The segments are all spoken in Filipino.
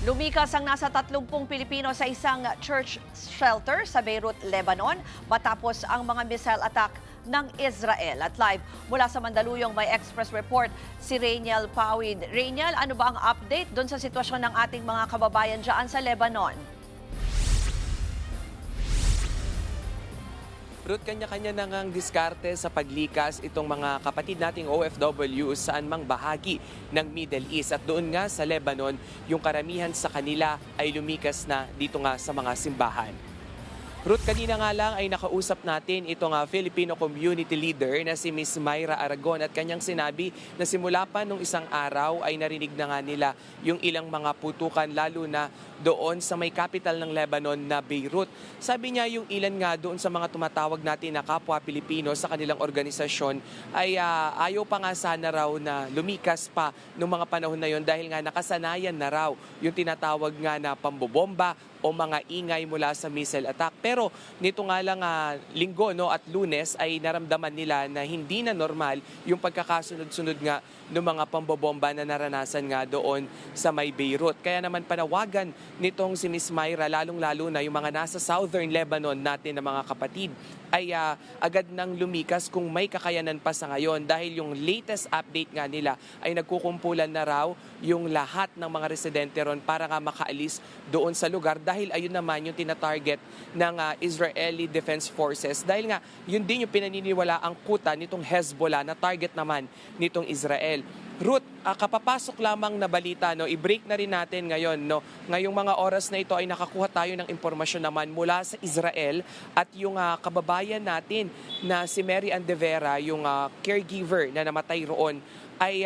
Lumikas ang nasa 30 Pilipino sa isang church shelter sa Beirut, Lebanon matapos ang mga missile attack ng Israel. At live mula sa Mandaluyong may express report si Rainiel Pawid. Rainiel, ano ba ang update doon sa sitwasyon ng ating mga kababayan dyan sa Lebanon? Ruth, kanya-kanya na ngang diskarte sa paglikas itong mga kapatid nating OFW saan mang bahagi ng Middle East. At doon nga sa Lebanon, yung karamihan sa kanila ay lumikas na dito nga sa mga simbahan. Ruth, kanina nga lang ay nakausap natin itong Filipino community leader na si Miss Myra Aragon at kanyang sinabi na simula pa nung isang araw ay narinig na nga nila yung ilang mga putukan lalo na doon sa may capital ng Lebanon na Beirut. Sabi niya yung ilan nga doon sa mga tumatawag natin na kapwa Pilipino sa kanilang organisasyon ay ayaw pa nga sana raw na lumikas pa nung mga panahon na yon dahil nga nakasanayan na raw yung tinatawag nga na pambobomba o mga ingay mula sa missile attack. Pero nito nga lang linggo at Lunes ay naramdaman nila na hindi na normal yung pagkakasunod-sunod nga ng mga pambobomba na naranasan nga doon sa may Beirut. Kaya naman panawagan nitong si Miss Myra, lalong-lalo na yung mga nasa southern Lebanon natin na mga kapatid ay agad nang lumikas kung may kakayanan pa sa ngayon dahil yung latest update nga nila ay nagkukumpulan na raw yung lahat ng mga residente ron para nga makaalis doon sa lugar dahil ayun naman yung tinatarget ng Israeli Defense Forces dahil nga yun din yung pinaniniwala ang kuta nitong Hezbollah na target naman nitong Israel. Ruth, kapapasok lamang na balita, i-break na rin natin ngayon. Ngayong mga oras na ito ay nakakuha tayo ng impormasyon naman mula sa Israel at yung kababayan natin na si Mary Ann De Vera, yung caregiver na namatay roon, ay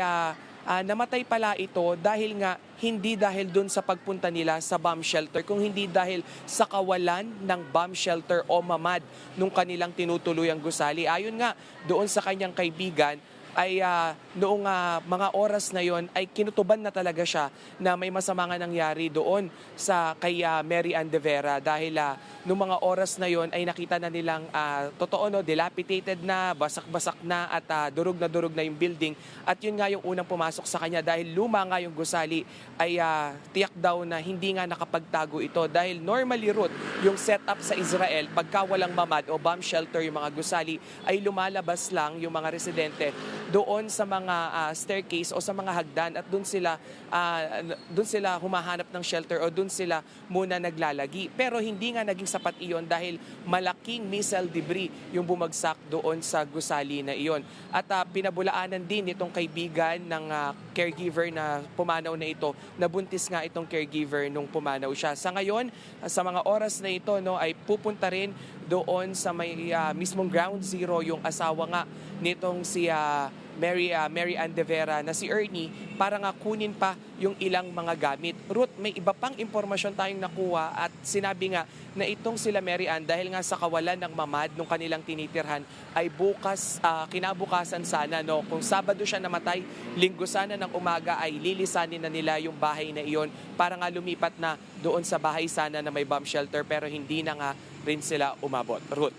namatay pala ito dahil nga hindi dahil dun sa pagpunta nila sa bomb shelter, kung hindi dahil sa kawalan ng bomb shelter o mamad nung kanilang tinutuluyang gusali. Ayon nga doon sa kanyang kaibigan, ay noong mga oras na yon ay kinutuban na talaga siya na may masama nga nangyari doon sa kay Mary Ann De Vera dahil noong mga oras na yon ay nakita na nilang dilapidated na, basak-basak na at durog na yung building at yun nga yung unang pumasok sa kanya dahil luma nga yung gusali ay tiyak daw na hindi nga nakapagtago ito dahil normally Ruth, yung setup sa Israel pagka walang mamad o bomb shelter yung mga gusali ay lumalabas lang yung mga residente doon sa mga staircase o sa mga hagdan at doon sila humahanap ng shelter o doon sila muna naglalagi. Pero hindi nga naging sapat iyon dahil malaking missile debris yung bumagsak doon sa gusali na iyon. At pinabulaanan din itong kaibigan ng caregiver na pumanaw na ito, nabuntis nga itong caregiver nung pumanaw siya. Sa ngayon, sa mga oras na ito ay pupunta rin doon sa may mismong ground zero yung asawa nga nitong si Mary Ann De Vera na si Ernie para nga kunin pa yung ilang mga gamit. Ruth, may iba pang impormasyon tayong nakuha at sinabi nga na itong sila Mary Ann dahil nga sa kawalan ng mamad nung kanilang tinitirhan ay kinabukasan sana kung Sabado siya namatay, Linggo sana ng umaga ay lilisanin na nila yung bahay na iyon para nga lumipat na doon sa bahay sana na may bomb shelter pero hindi na nga rin sila umabot. Ruth.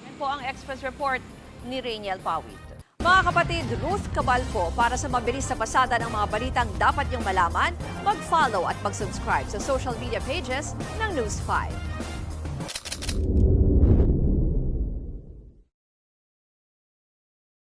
Yan po ang Express Report ni Rainiel Pawid. Mga kapatid, Ruth Cabalco, para sa mabilis na pasada ng mga balitang dapat niyong malaman, mag-follow at mag-subscribe sa social media pages ng News 5.